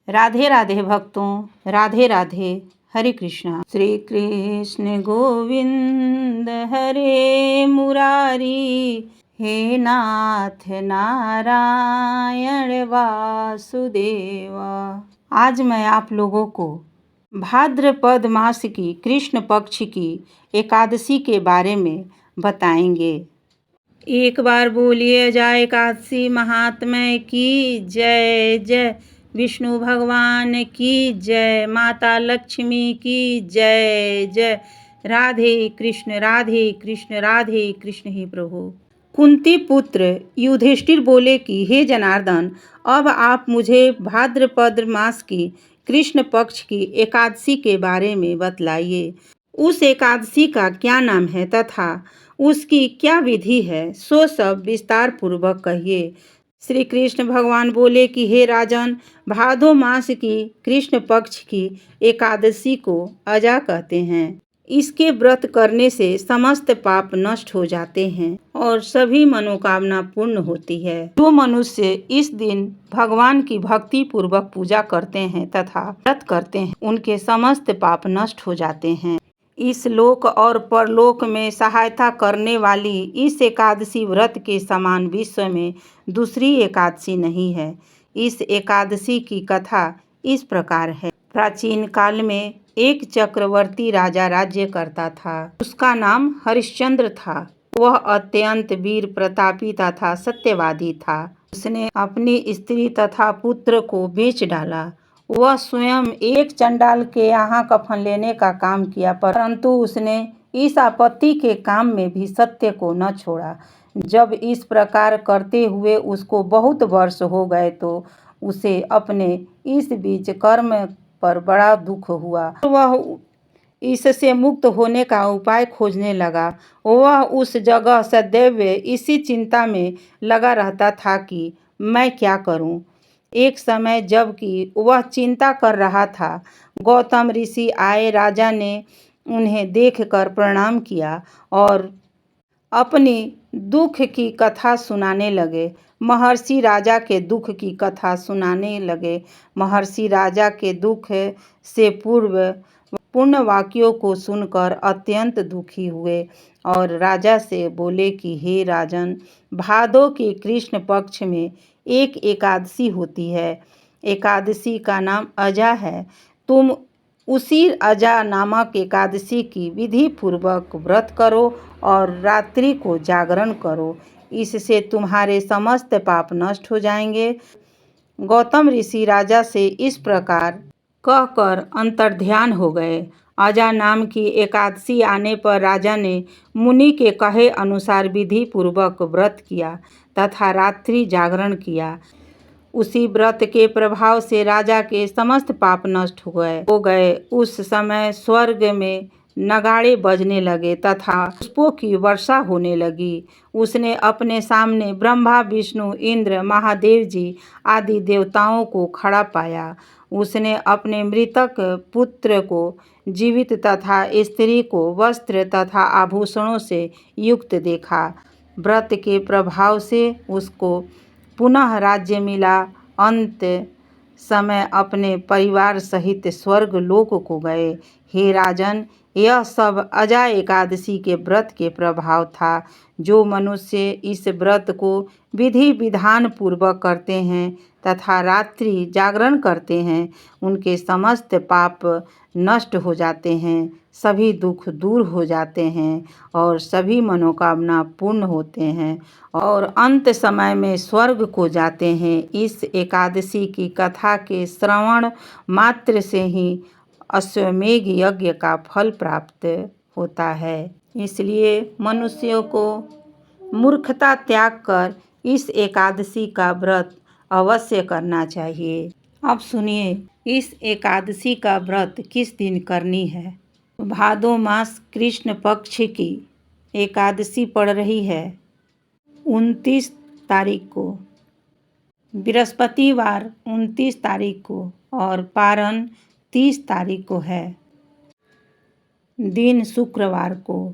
राधे राधे भक्तों, राधे राधे। हरे कृष्णा। श्री कृष्ण गोविंद हरे मुरारी, हे नाथ नारायण वासुदेवा। आज मैं आप लोगों को भाद्रपद मास की कृष्ण पक्ष की एकादशी के बारे में बताएंगे। एक बार बोलिए जय एकादशी महात्म्य की जय। जय विष्णु भगवान की जय। माता लक्ष्मी की जय। जय राधे कृष्ण राधे कृष्ण राधे कृष्ण ही प्रभु। कुंती पुत्र युधिष्ठिर बोले कि हे जनार्दन, अब आप मुझे भाद्रपद मास की कृष्ण पक्ष की एकादशी के बारे में बतलाइए। उस एकादशी का क्या नाम है तथा उसकी क्या विधि है, सो सब विस्तार पूर्वक कहिए। श्री कृष्ण भगवान बोले कि हे राजन, भादो मास की कृष्ण पक्ष की एकादशी को अजा कहते हैं। इसके व्रत करने से समस्त पाप नष्ट हो जाते हैं और सभी मनोकामना पूर्ण होती है। जो मनुष्य इस दिन भगवान की भक्ति पूर्वक पूजा करते हैं तथा व्रत करते हैं, उनके समस्त पाप नष्ट हो जाते हैं। इस लोक और परलोक में सहायता करने वाली इस एकादशी व्रत के समान विश्व में दूसरी एकादशी नहीं है। इस एकादशी की कथा इस प्रकार है। प्राचीन काल में एक चक्रवर्ती राजा राज्य करता था। उसका नाम हरिश्चंद्र था। वह अत्यंत वीर प्रतापी तथा सत्यवादी था। उसने अपनी स्त्री तथा पुत्र को बेच डाला। वह स्वयं एक चंडाल के यहाँ कफन लेने का काम किया, परंतु उसने इस आपत्ति के काम में भी सत्य को न छोड़ा। जब इस प्रकार करते हुए उसको बहुत वर्ष हो गए तो उसे अपने इस बीच कर्म पर बड़ा दुख हुआ। वह इससे मुक्त होने का उपाय खोजने लगा। वह उस जगह सदैव इसी चिंता में लगा रहता था कि मैं क्या करूं। एक समय जबकि वह चिंता कर रहा था, गौतम ऋषि आए। राजा ने उन्हें देखकर प्रणाम किया और अपनी दुख की कथा सुनाने लगे। महर्षि राजा के दुख की कथा सुनाने लगे। महर्षि राजा के दुख से पूर्ण वाक्यों को सुनकर अत्यंत दुखी हुए और राजा से बोले कि हे राजन, भादो के कृष्ण पक्ष में एक एकादशी होती है। एकादशी का नाम अजा है। तुम उसी अजा नामक एकादशी की विधि पूर्वक व्रत करो और रात्रि को जागरण करो। इससे तुम्हारे समस्त पाप नष्ट हो जाएंगे। गौतम ऋषि राजा से इस प्रकार कहकर अंतर्ध्यान हो गए। अजा नाम की एकादशी आने पर राजा ने मुनि के कहे अनुसार विधि पूर्वक व्रत किया तथा रात्रि जागरण किया। उसी व्रत के प्रभाव से राजा के समस्त पाप नष्ट हो गए। उस समय स्वर्ग में नगाड़े बजने लगे तथा पुष्पों की वर्षा होने लगी। उसने अपने सामने ब्रह्मा, विष्णु, इंद्र, महादेव जी आदि देवताओं को खड़ा पाया। उसने अपने मृतक पुत्र को जीवित तथा स्त्री को वस्त्र तथा आभूषणों से युक्त देखा। व्रत के प्रभाव से उसको पुनः राज्य मिला। अंत समय अपने परिवार सहित स्वर्ग लोक को गए। हे राजन, यह सब अजा एकादशी के व्रत के प्रभाव था। जो मनुष्य इस व्रत को विधि विधान पूर्वक करते हैं तथा रात्रि जागरण करते हैं, उनके समस्त पाप नष्ट हो जाते हैं, सभी दुख दूर हो जाते हैं और सभी मनोकामना पूर्ण होते हैं और अंत समय में स्वर्ग को जाते हैं। इस एकादशी की कथा के श्रवण मात्र से ही अश्वमेघ यज्ञ का फल प्राप्त होता है। इसलिए मनुष्यों को मूर्खता त्याग कर इस एकादशी का व्रत अवश्य करना चाहिए। अब सुनिए, इस एकादशी का व्रत किस दिन करनी है। भादो मास कृष्ण पक्ष की एकादशी पड़ रही है 29 तारीख को, बृहस्पतिवार 29 तारीख को और पारण 30 तारीख को है। दिन शुक्रवार को।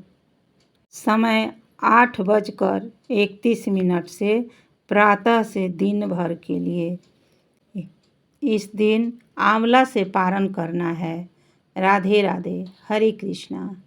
समय 8:31 से प्रातः से दिन भर के लिए। इस दिन आंवला से पारण करना है। राधे राधे। हरे कृष्णा।